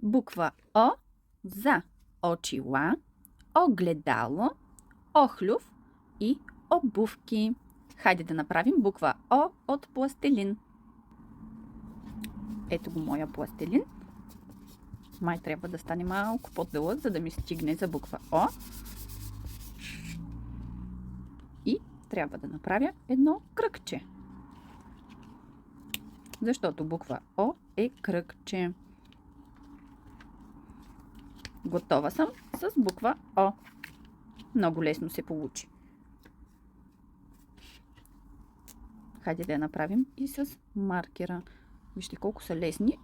Буква О за очила, огледало, охлюв и обувки. Хайде да направим буква О от пластелин. Ето го моя пластелин. Май трябва да стане малко по-дълъг, за да ми стигне за буква О. И трябва да направя едно кръгче. Защото буква О е кръгче. Готова съм с буква О. Много лесно се получи. Хайде да я направим и с маркера. Вижте колко са лесни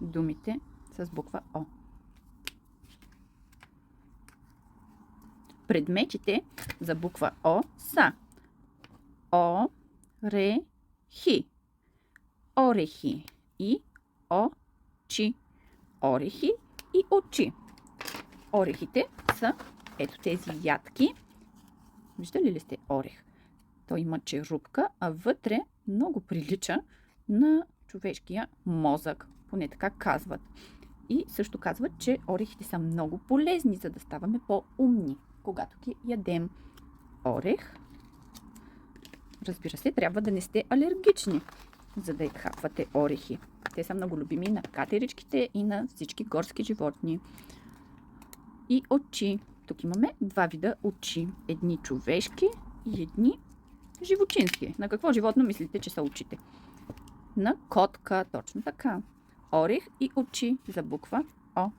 думите с буква О. Предметите за буква О са орехи, орехи и очи. Орехи и очи. Орехите са ето тези ядки. Виждали ли сте орех? Той има черупка, а вътре много прилича на човешкия мозък. Поне така казват. И също казват, че орехите са много полезни, за да ставаме по-умни, когато ги ядем. Орех. Разбира се, трябва да не сте алергични, за да хапвате орехи. Те са много любими на катеричките и на всички горски животни. И очи. Тук имаме два вида очи. Едни човешки и едни животински. На какво животно мислите, че са очите? На котка. Точно така. Орех и очи за буква О.